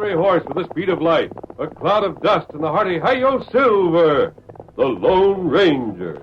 gray horse with the speed of light, a cloud of dust, and the hearty Hi-Yo Silver, the Lone Ranger.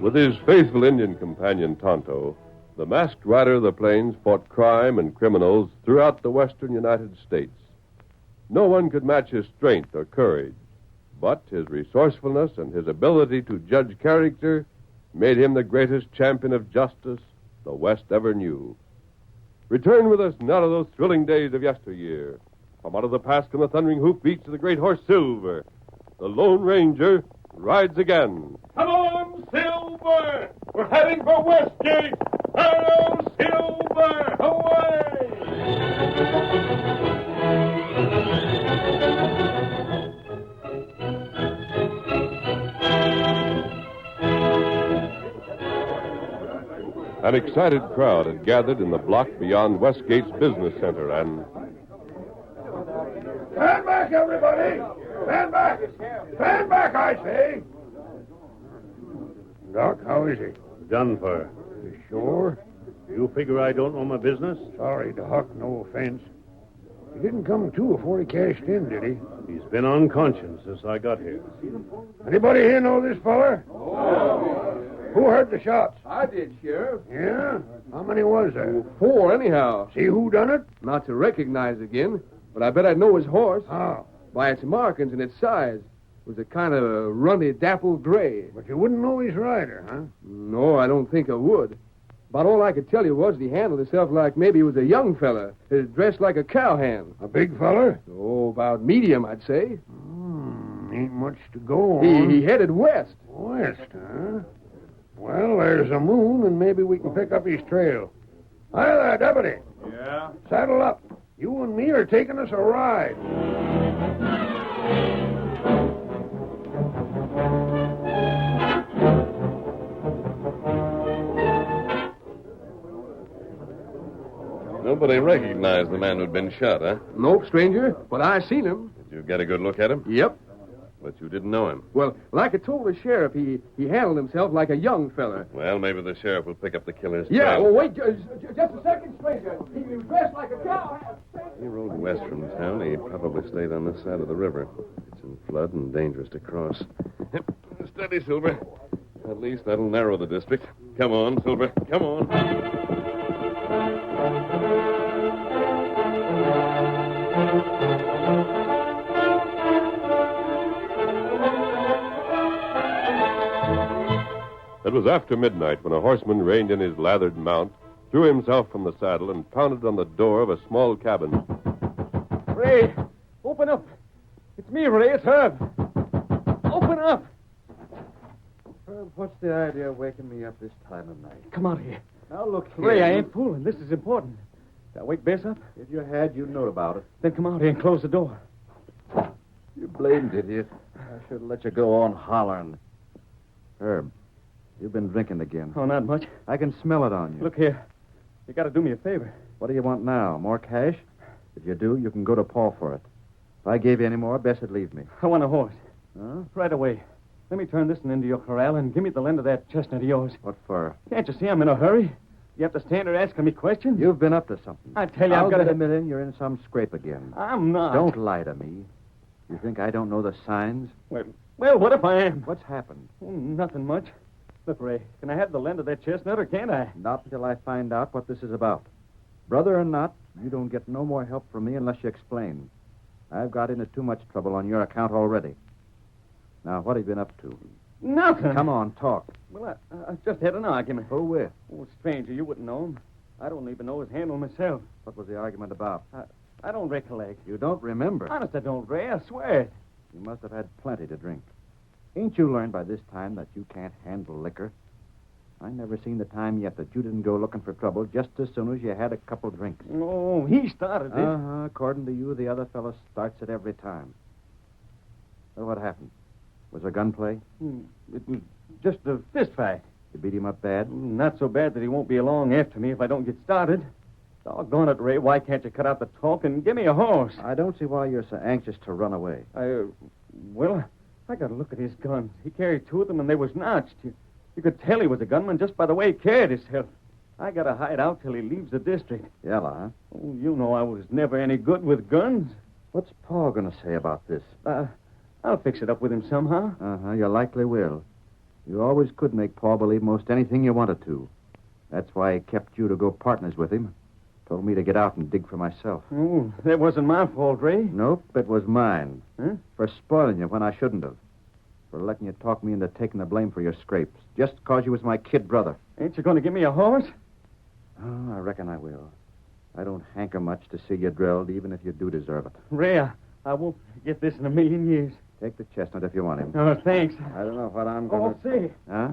With his faithful Indian companion, Tonto, the masked rider of the plains fought crime and criminals throughout the western United States. No one could match his strength or courage, but his resourcefulness and his ability to judge character made him the greatest champion of justice the West ever knew. Return with us now to those thrilling days of yesteryear. From out of the past come the thundering hoofbeats of the great horse Silver. The Lone Ranger rides again. Come on, Silver! We're heading for Westgate! Hello, Silver! Away! An excited crowd had gathered in the block beyond Westgate's business center, and... Stand back, everybody! Stand back! Stand back, I say! Doc, how is he? Done for. You sure? You figure I don't know my business? Sorry, Doc, no offense. He didn't come to before he cashed in, did he? He's been unconscious since I got here. Anybody here know this feller? Oh. Who heard the shots? I did, Sheriff. Yeah? How many was there? 4, anyhow. See who done it? Not to recognize again, but I bet I'd know his horse. How? By its markings and its size. It was a kind of runny, dappled gray. But you wouldn't know his rider, huh? No, I don't think I would. About all I could tell you was he handled himself like maybe he was a young fella, dressed like a cowhand. A big feller? Oh, about medium, I'd say. Ain't much to go on. He headed west. West, huh? Well, there's a moon, and maybe we can pick up his trail. Hi there, Deputy. Yeah? Saddle up. You and me are taking us a ride. Nobody recognized the man who'd been shot, huh? Nope, stranger, but I seen him. Did you get a good look at him? Yep. But you didn't know him. Well, like I told the sheriff, he handled himself like a young fella. Well, maybe the sheriff will pick up the killer's Yeah, trail. well, wait, just a second, stranger. He was dressed like a cowhand. He rode west from town. He probably stayed on this side of the river. It's in flood and dangerous to cross. Steady, Silver. At least that'll narrow the district. Come on, Silver. Come on. It was after midnight when a horseman reined in his lathered mount, threw himself from the saddle, and pounded on the door of a small cabin. Ray, open up. It's me, Ray. It's Herb. Open up. Herb, what's the idea of waking me up this time of night? Come out here. Now, look here. Ray, I ain't fooling. This is important. Did I wake Bess up? If you had, you'd know about it. Then come out here and close the door. You blamed idiot. I should have let you go on hollering. Herb, you've been drinking again. Oh, not much. I can smell it on you. Look here. You got to do me a favor. What do you want now? More cash? If you do, you can go to Paul for it. If I gave you any more, best would leave me. I want a horse. Huh? Right away. Let me turn this one into your corral and give me the lend of that chestnut of yours. What for? Can't you see I'm in a hurry? You have to stand there asking me questions? You've been up to something. I tell you, I'll I've got bet to... a million you're in some scrape again. I'm not. Don't lie to me. You think I don't know the signs? Well, what if I am? What's happened? Oh, nothing much. Look, Ray, can I have the lend of that chestnut or can't I? Not until I find out what this is about. Brother or not, you don't get no more help from me unless you explain. I've got into too much trouble on your account already. Now, what have you been up to? Nothing. Come on, talk. Well, I just had an argument. Who with? Oh, stranger, you wouldn't know him. I don't even know his handle myself. What was the argument about? I don't recollect. You don't remember. Honest, I don't, Ray. I swear it. You must have had plenty to drink. Ain't you learned by this time that you can't handle liquor? I never seen the time yet that you didn't go looking for trouble just as soon as you had a couple drinks. Oh, he started it. Uh-huh. According to you, the other fellow starts it every time. Well, what happened? Was there gunplay? It was just a fist fight. You beat him up bad? Not so bad that he won't be along after me if I don't get started. Doggone it, Ray. Why can't you cut out the talk and give me a horse? I don't see why you're so anxious to run away. Well, I got to look at his guns. He carried two of them, and they was notched. You could tell he was a gunman just by the way he carried himself. I got to hide out till he leaves the district. Yella, huh? Oh, you know I was never any good with guns. What's Paul going to say about this? I'll fix it up with him somehow. Uh-huh, you likely will. You always could make Paul believe most anything you wanted to. That's why he kept you to go partners with him. Told me to get out and dig for myself. Oh, that wasn't my fault, Ray. Nope, it was mine. Huh? For spoiling you when I shouldn't have. For letting you talk me into taking the blame for your scrapes. Just because you was my kid brother. Ain't you going to give me a horse? Oh, I reckon I will. I don't hanker much to see you drilled, even if you do deserve it. Ray, I won't forget this in a million years. Take the chestnut if you want him. Oh, thanks. I don't know what I'm going Oh, say. Huh?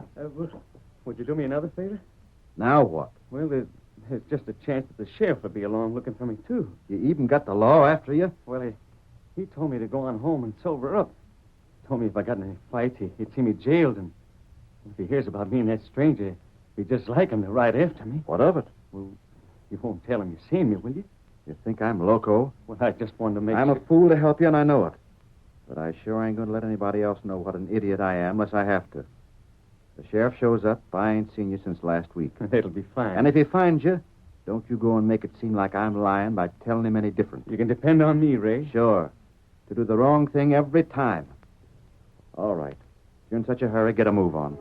Would you do me another favor? Now what? Well, there's just a chance that the sheriff will be along looking for me, too. You even got the law after you? Well, he told me to go on home and sober up. Told me if I got in any fights, he'd see me jailed, and if he hears about me and that stranger, he'd just like him to ride after me. What of it? Well, you won't tell him you seen me, will you? You think I'm loco? Well, I just wanted to make I'm sure. a fool to help you, and I know it. But I sure ain't going to let anybody else know what an idiot I am unless I have to. The sheriff shows up. I ain't seen you since last week. It'll be fine. And if he finds you, don't you go and make it seem like I'm lying by telling him any different. You can depend on me, Ray. Sure. To do the wrong thing every time. All right. If you're in such a hurry, get a move on.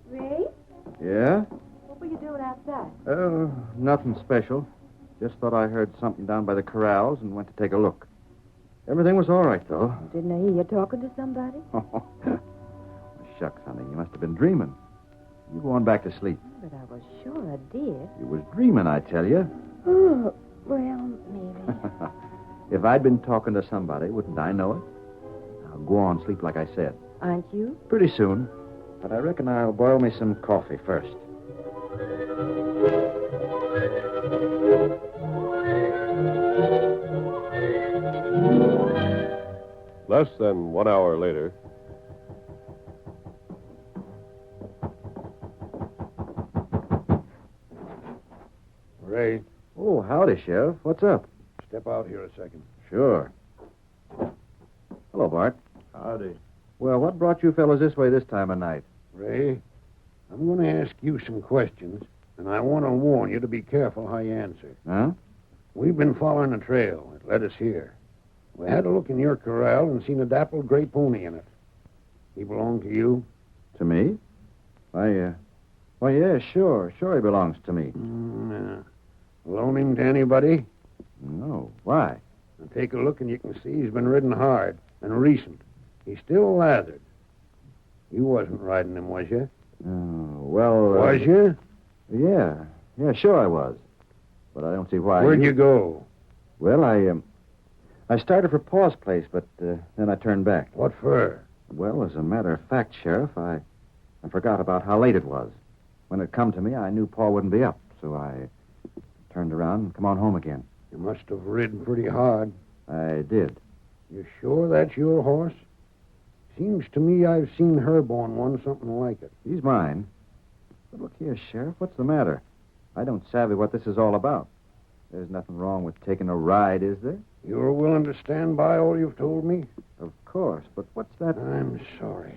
Ray, Yeah? what were you doing outside? Oh, nothing special. Just thought I heard something down by the corrals and went to take a look. Everything was all right, though. Didn't I hear you talking to somebody? Shucks, honey, you must have been dreaming. You go on back to sleep. But I was sure I did. You was dreaming, I tell you. Oh, well, maybe. If I'd been talking to somebody, wouldn't I know it? Now, go on, sleep like I said. Aren't you? Pretty soon. But I reckon I'll boil me some coffee first. Less than 1 hour later. Ray, Oh, howdy, Sheriff. What's up? step out here a second. Sure. Hello, Bart. Howdy. Well, what brought you fellows this way this time of night? Ray, I'm going to ask you some questions, and I want to warn you to be careful how you answer. Huh? We've been following a trail. It led us here. We had a look in your corral and seen a dappled gray pony in it. He belonged to you? To me? Why, yeah, sure. Sure he belongs to me. Loan him to anybody? No. Why? Now take a look and you can see he's been ridden hard and recent. He's still lathered. You wasn't riding him, was you? Oh, well... Was you? Yeah. Yeah, sure I was. But I don't see why... Where'd you go? Well, I started for Paul's place, but then I turned back. What for? Well, as a matter of fact, Sheriff, I forgot about how late it was. When it come to me, I knew Paul wouldn't be up, so I turned around and come on home again. You must have ridden pretty hard. I did. You sure that's your horse? Seems to me I've seen Herb on one, something like it. He's mine. But look here, Sheriff, what's the matter? I don't savvy what this is all about. There's nothing wrong with taking a ride, is there? You're willing to stand by all you've told me? Of course, but what's that? I'm sorry.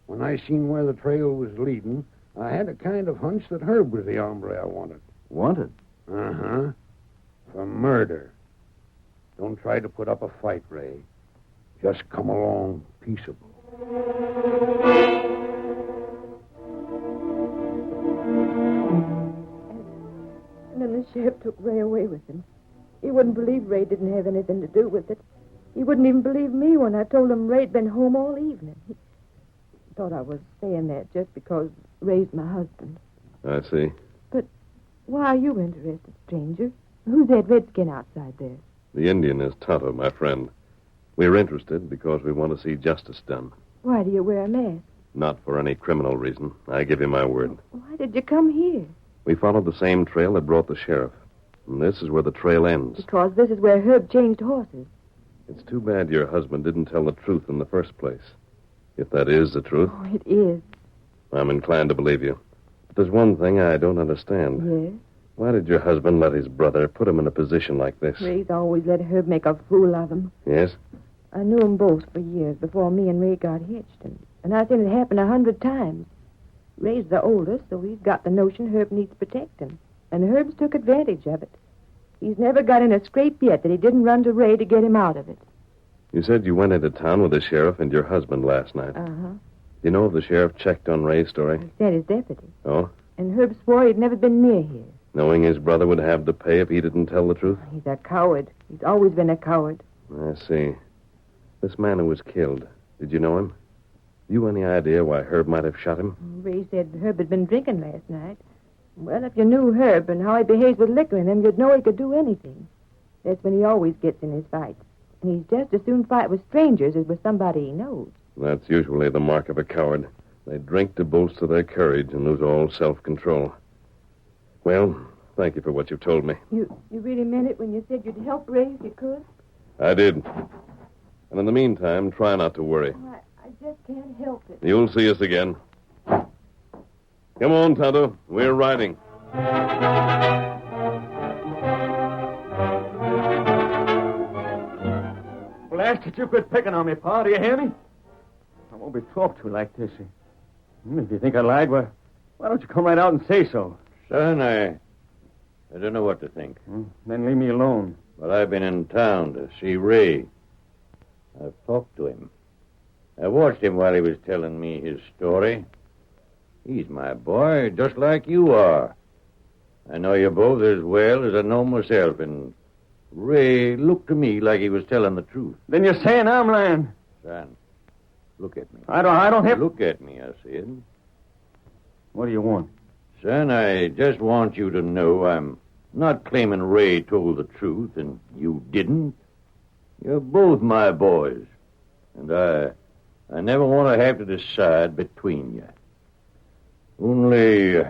When I seen where the trail was leading, I had a kind of hunch that Herb was the hombre I wanted. Wanted? Uh-huh. For murder. Don't try to put up a fight, Ray. Just come along peaceable. And then the sheriff took Ray away with him. He wouldn't believe Ray didn't have anything to do with it. He wouldn't even believe me when I told him Ray'd been home all evening. He thought I was saying that just because Ray's my husband. I see. But why are you interested, stranger? Who's that redskin outside there? The Indian is Tonto, my friend. We're interested because we want to see justice done. Why do you wear a mask? Not for any criminal reason. I give you my word. Why did you come here? We followed the same trail that brought the sheriff. And this is where the trail ends. Because this is where Herb changed horses. It's too bad your husband didn't tell the truth in the first place. If that is the truth, Oh, it is. I'm inclined to believe you. But there's one thing I don't understand. Yes? Why did your husband let his brother put him in a position like this? Ray's always let Herb make a fool of him. Yes? I knew them both for years before me and Ray got hitched, and I've seen it happen 100 times. Ray's the oldest, so he's got the notion Herb needs protecting, and Herb's took advantage of it. He's never got in a scrape yet that he didn't run to Ray to get him out of it. You said you went into town with the sheriff and your husband last night. Uh-huh. You know if the sheriff checked on Ray's story? He said his deputy. Oh? And Herb swore he'd never been near here. Knowing his brother would have to pay if he didn't tell the truth? He's a coward. He's always been a coward. I see. This man who was killed, did you know him? You any idea why Herb might have shot him? Ray said Herb had been drinking last night. Well, if you knew Herb and how he behaves with liquor in him, you'd know he could do anything. That's when he always gets in his fights. And he's just as soon fight with strangers as with somebody he knows. That's usually the mark of a coward. They drink to boast of their courage and lose all self-control. Well, thank you for what you've told me. You really meant it when you said you'd help Ray if you could? I did. And in the meantime, try not to worry. Oh, I just can't help it. You'll see us again. Come on, Tonto. We're riding. Blast it, you quit picking on me, Pa. Do you hear me? I won't be talked to like this. If you think I lied, why don't you come right out and say so? Son, I don't know what to think. Then leave me alone. But I've been in town to see Ray. I've talked to him. I watched him while he was telling me his story. He's my boy, just like you are. I know you both as well as I know myself, and Ray looked to me like he was telling the truth. Then you're saying I'm lying. Son, look at me. I don't have... Look at me, I said. What do you want? Son, I just want you to know I'm not claiming Ray told the truth and you didn't. You're both my boys. And I never want to have to decide between you. Only,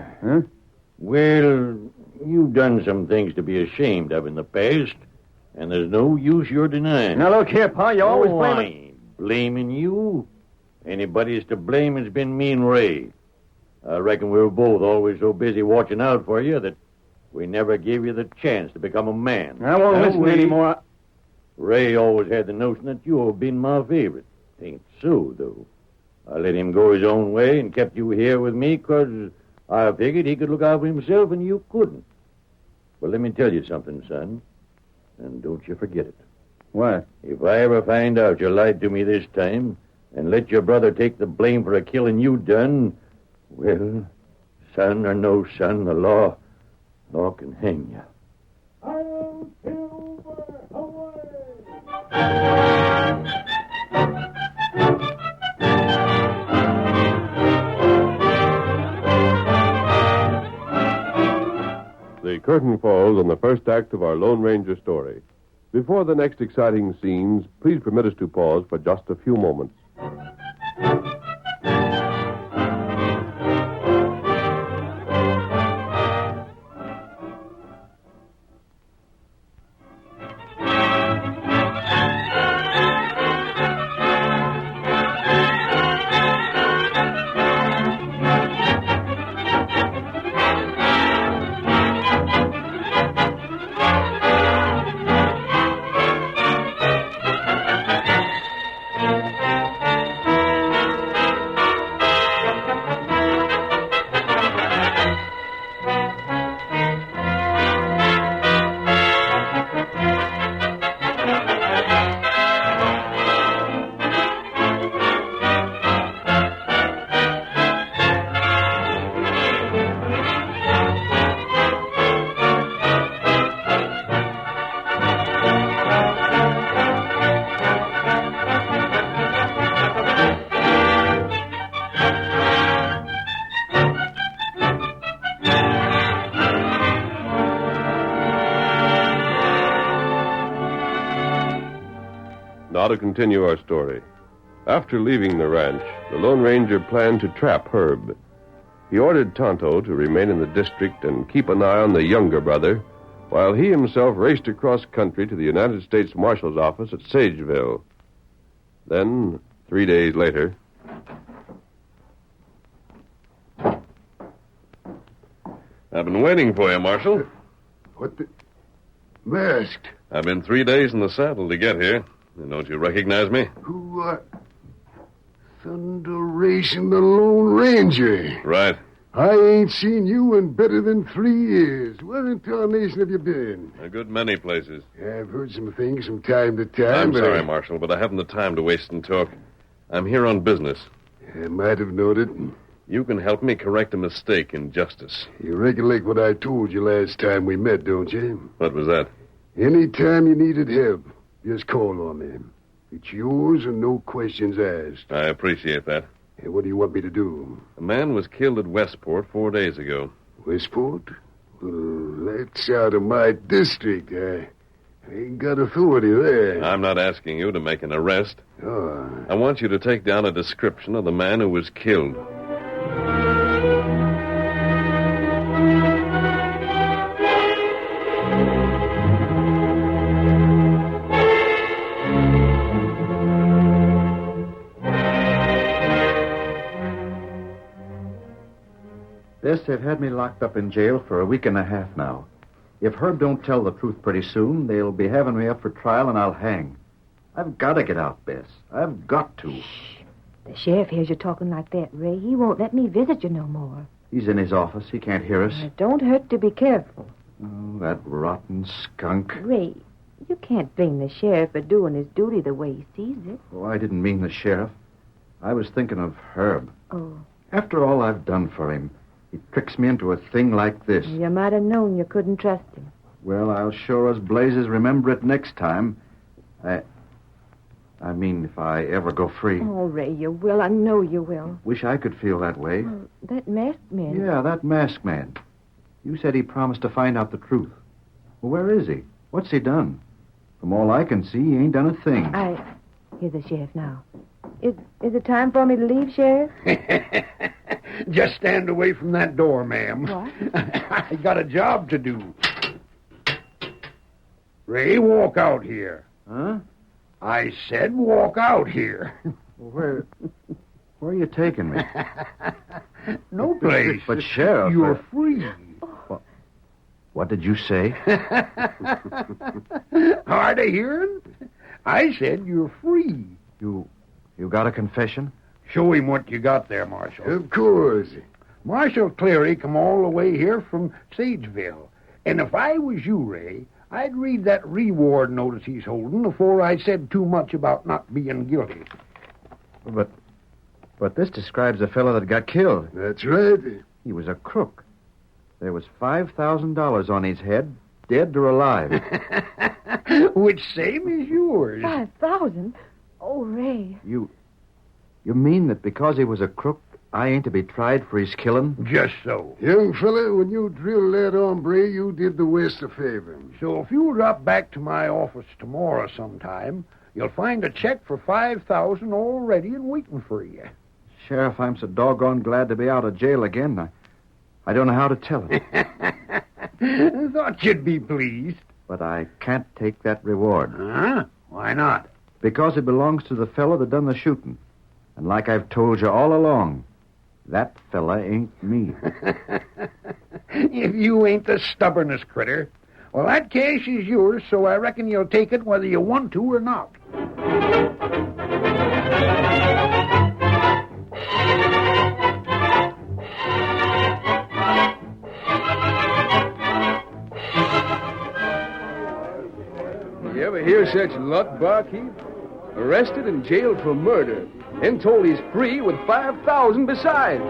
well, you've done some things to be ashamed of in the past, and there's no use you're denying. Now, look here, Pa, you always blame I me. ain't blaming you. Anybody's to blame has been me and Ray. I reckon we were both always so busy watching out for you that we never gave you the chance to become a man. I won't Now, listen anymore. Ray always had the notion that you have been my favorite. Ain't so, though. I let him go his own way and kept you here with me because I figured he could look out for himself and you couldn't. Well, let me tell you something, son, and don't you forget it. What? If I ever find out you lied to me this time and let your brother take the blame for a killing you done, well, son or no son, the law can hang you. I'll Silver away! The curtain falls on the first act of our Lone Ranger story. Before the next exciting scenes, please permit us to pause for just a few moments. to continue our story. After leaving the ranch, the Lone Ranger planned to trap Herb. He ordered Tonto to remain in the district and keep an eye on the younger brother, while he himself raced across country to the United States Marshal's office at Sageville. Then, 3 days later... I've been waiting for you, Marshal. What the... Masked? I've been 3 days in the saddle to get here. Don't you recognize me? Who are... Thunder Racing the Lone Ranger. Right. I ain't seen you in better than 3 years. Where in tarnation have you been? A good many places. I've heard some things from time to time. I'm sorry, Marshal, but I haven't the time to waste and talk. I'm here on business. I might have noted. You can help me correct a mistake in justice. You recollect what I told you last time we met, don't you? What was that? Any time you needed help, just call on me. It's yours and no questions asked. I appreciate that. Hey, what do you want me to do? A man was killed at Westport 4 days ago. Westport? Well, that's out of my district. I ain't got authority there. I'm not asking you to make an arrest. Oh. I want you to take down a description of the man who was killed. They've had me locked up in jail for a week and a half now. If Herb don't tell the truth pretty soon, they'll be having me up for trial and I'll hang. I've got to get out, Bess. I've got to. Shh. The sheriff hears you talking like that, Ray. He won't let me visit you no more. He's in his office. He can't hear us. It don't hurt to be careful. Oh, that rotten skunk. Ray, you can't blame the sheriff for doing his duty the way he sees it. Oh, I didn't mean the sheriff. I was thinking of Herb. Oh. After all I've done for him, he tricks me into a thing like this. You might have known you couldn't trust him. Well, I'll sure as blazes remember it next time. I mean, if I ever go free. Oh, Ray, you will. I know you will. Wish I could feel that way. Well, that masked man. Yeah, that masked man. You said he promised to find out the truth. Well, where is he? What's he done? From all I can see, he ain't done a thing. Here's the sheriff now. Is it time for me to leave, Sheriff? Just stand away from that door, ma'am. What? I got a job to do. Ray, walk out here. Huh? I said walk out here. Where are you taking me? No place. But, Sheriff... You're free. What did you say? Hard of hearing? I said you're free. You got a confession? Show him what you got there, Marshal. Of course. Marshal Cleary come all the way here from Sageville. And if I was you, Ray, I'd read that reward notice he's holding before I said too much about not being guilty. But this describes a fellow that got killed. That's right. He was a crook. There was $5,000 on his head, dead or alive. Which same as yours. 5,000? Oh, Ray. You mean that because he was a crook, I ain't to be tried for his killing? Just so. Young fella, when you drilled that hombre, you did the West a favor. So if you drop back to my office tomorrow sometime, you'll find a check for $5,000 all ready and waiting for you. Sheriff, I'm so doggone glad to be out of jail again. I don't know how to tell it. Thought you'd be pleased. But I can't take that reward. Huh? Why not? Because it belongs to the fellow that done the shooting. And like I've told you all along, that fella ain't me. If you ain't the stubbornest critter. Well, that cash is yours, so I reckon you'll take it whether you want to or not. You ever hear such luck, Barkeep? Arrested and jailed for murder, then told he's free with $5,000 besides.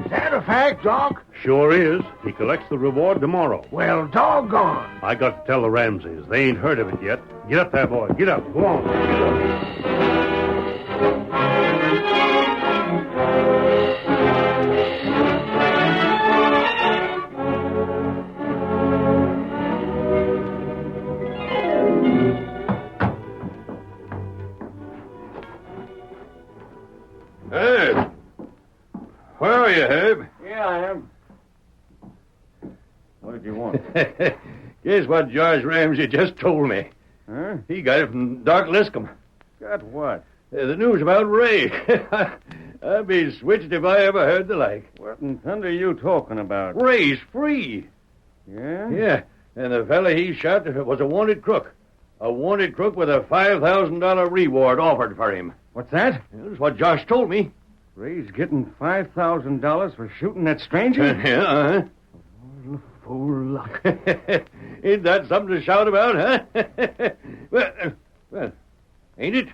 Is that a fact, Doc? Sure is. He collects the reward tomorrow. Well, doggone. I got to tell the Ramseys. They ain't heard of it yet. Get up there, boy. Get up. Go on. Get up. are you, Herb? Yeah, I am. What did you want? Guess what George Ramsey just told me. Huh? He got it from Doc Liscombe. Got what? The news about Ray. I'd be switched if I ever heard the like. What in thunder are you talking about? Ray's free. Yeah? Yeah, and the fella he shot was a wanted crook. A wanted crook with a $5,000 reward offered for him. What's that? That's what Josh told me. Ray's getting $5,000 for shooting that stranger? Yeah, uh-huh. Fool luck. Ain't that something to shout about, huh? well, ain't it?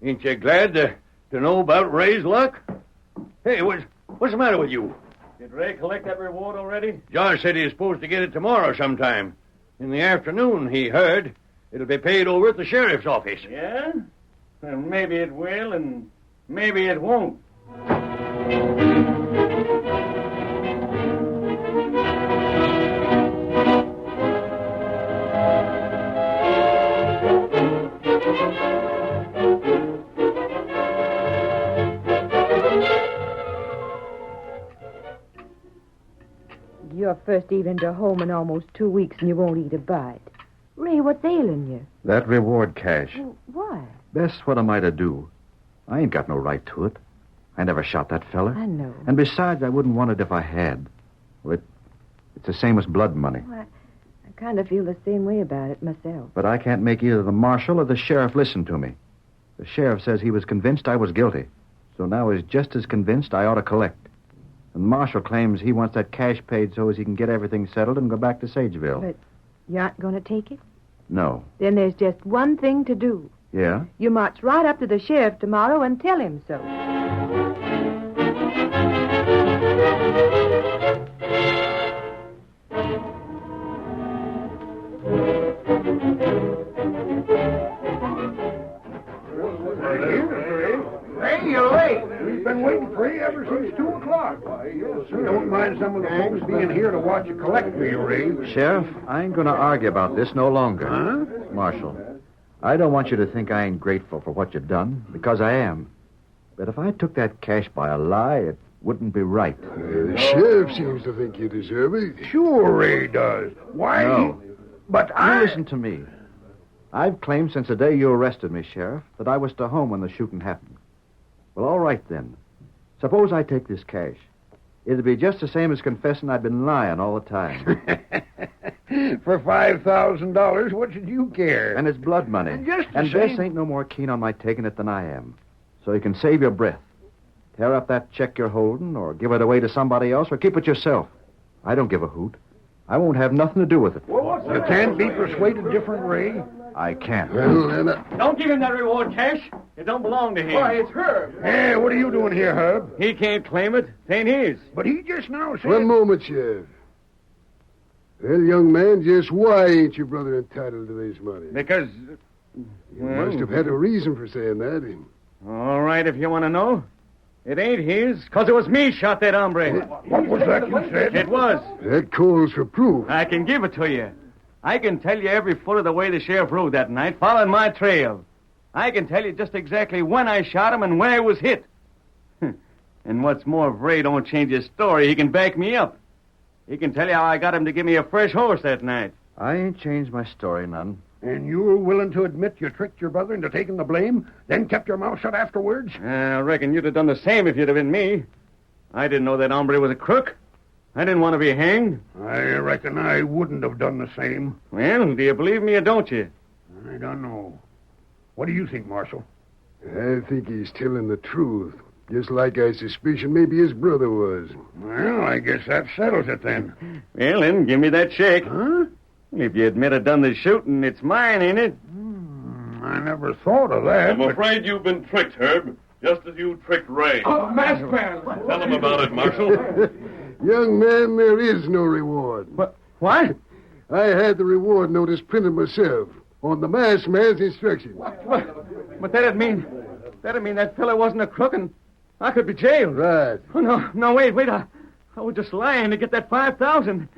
Ain't you glad to know about Ray's luck? Hey, what's the matter with you? Did Ray collect that reward already? Josh said he's supposed to get it tomorrow sometime. In the afternoon, he heard. It'll be paid over at the sheriff's office. Yeah? Well, maybe it will, and maybe it won't. You're first evening to home in almost 2 weeks, and you won't eat a bite. Ray, what's ailing you? That reward cash. Well, why? Bess, what am I to do? I ain't got no right to it. I never shot that fella. I know. And besides, I wouldn't want it if I had. Well, it's the same as blood money. Well, I kind of feel the same way about it myself. But I can't make either the marshal or the sheriff listen to me. The sheriff says he was convinced I was guilty. So now he's just as convinced I ought to collect. And the marshal claims he wants that cash paid so as he can get everything settled and go back to Sageville. But you aren't going to take it? No. Then there's just one thing to do. Yeah? You march right up to the sheriff tomorrow and tell him so. Ray, you're late. We've been waiting for you ever since 2 o'clock. Don't mind some of the folks being here to watch you collect for you, Ray. Sheriff, I ain't going to argue about this no longer. Huh? Marshal, I don't want you to think I ain't grateful for what you've done, because I am. But if I took that cash by a lie, it wouldn't be right. The sheriff seems to think you deserve it. Sure, Ray does. Why? No. But You listen to me. I've claimed since the day you arrested me, Sheriff, that I was to home when the shooting happened. Well, all right then. Suppose I take this cash. It'd be just the same as confessing I'd been lying all the time. For $5,000, what should you care? And it's blood money. Just the And same. Bess ain't no more keen on my taking it than I am. So you can save your breath. Tear up that check you're holding, or give it away to somebody else, or keep it yourself. I don't give a hoot. I won't have nothing to do with it. You can't be persuaded different, Ray. I can't. Well, then, Don't give him that reward cash. It don't belong to him. Why, it's her. Hey, what are you doing here, Herb? He can't claim it. It ain't his. But he just now said... one moment, Sheriff. Well, young man, just why ain't your brother entitled to this money? Because... You must have had a reason for saying that. All right, if you want to know. It ain't his, because it was me shot that hombre. What was that you said? It was. That calls for proof. I can give it to you. I can tell you every foot of the way the sheriff rode that night, following my trail. I can tell you just exactly when I shot him and where he was hit. And what's more, if Ray don't change his story, he can back me up. He can tell you how I got him to give me a fresh horse that night. I ain't changed my story none. And you were willing to admit you tricked your brother into taking the blame, then kept your mouth shut afterwards? I reckon you'd have done the same if you'd have been me. I didn't know that hombre was a crook. I didn't want to be hanged. I reckon I wouldn't have done the same. Well, do you believe me or don't you? I don't know. What do you think, Marshal? I think he's telling the truth. Just like I suspicion maybe his brother was. Well, I guess that settles it then. Well, then, give me that check. Huh? If you admit I done the shooting, it's mine, ain't it? I never thought of that. I'm afraid you've been tricked, Herb, just as you tricked Ray. Oh, masked man. Tell him about it, Marshal. Young man, there is no reward. What? I had the reward notice printed myself on the masked man's instructions. But that'd mean that fellow wasn't a crook and I could be jailed. Right. Oh, no, wait. I was just lying to get that $5,000.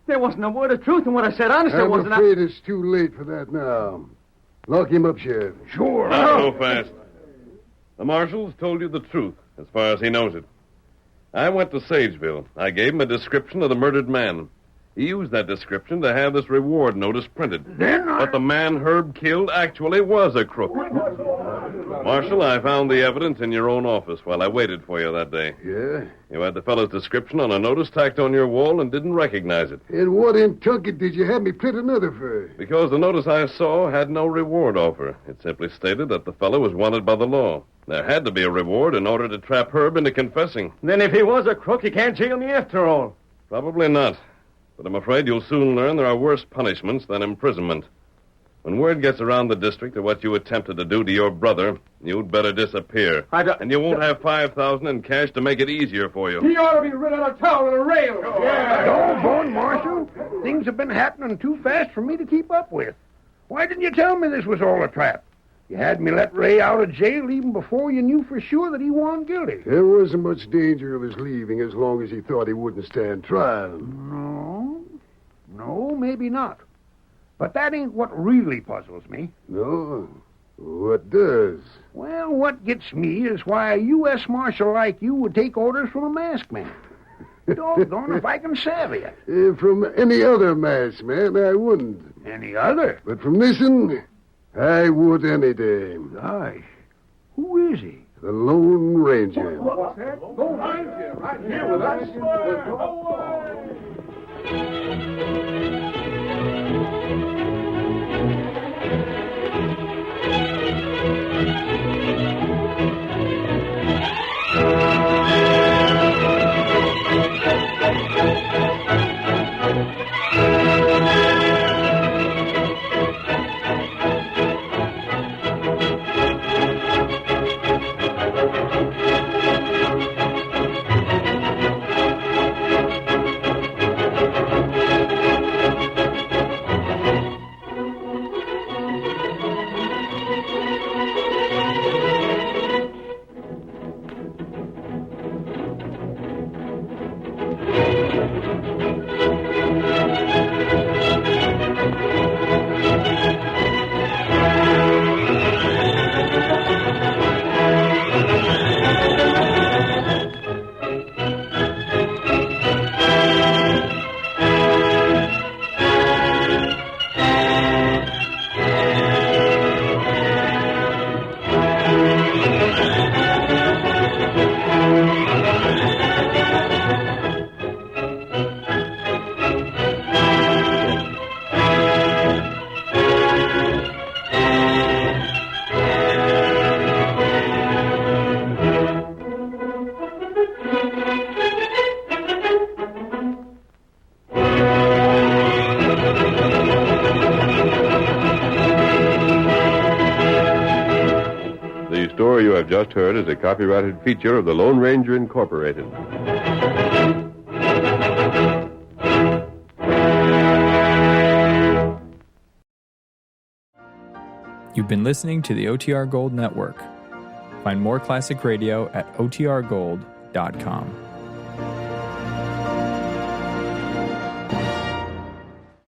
There wasn't a word of truth in what I said. Honest, there I'm wasn't. afraid it's too late for that now. Lock him up, Sheriff. Sure. Not so fast. The Marshal's told you the truth, as far as he knows it. I went to Sageville. I gave him a description of the murdered man. He used that description to have this reward notice printed. But the man Herb killed actually was a crook. Marshal, I found the evidence in your own office while I waited for you that day. Yeah? You had the fellow's description on a notice tacked on your wall and didn't recognize it. And what in Tucket did you have me print another for? Because the notice I saw had no reward offer. It simply stated that the fellow was wanted by the law. There had to be a reward in order to trap Herb into confessing. Then if he was a crook, he can't jail me after all. Probably not. But I'm afraid you'll soon learn there are worse punishments than imprisonment. When word gets around the district of what you attempted to do to your brother, you'd better disappear. And you won't have $5,000 in cash to make it easier for you. He ought to be rid out of town on a rail. Doggone, Marshal. Things have been happening too fast for me to keep up with. Why didn't you tell me this was all a trap? You had me let Ray out of jail even before you knew for sure that he wasn't guilty. There wasn't much danger of his leaving as long as he thought he wouldn't stand trial. No, maybe not. But that ain't what really puzzles me. No? What does? Well, what gets me is why a U.S. Marshal like you would take orders from a masked man. Doggone if I can savvy it. From any other masked man, I wouldn't. Any other? But from this'n, I would any day. Gosh, who is he? The Lone Ranger. What's that? Lone Ranger, right here with us. The story you have just heard is a copyrighted feature of the Lone Ranger Incorporated. You've been listening to the OTR Gold Network. Find more classic radio at otrgold.com.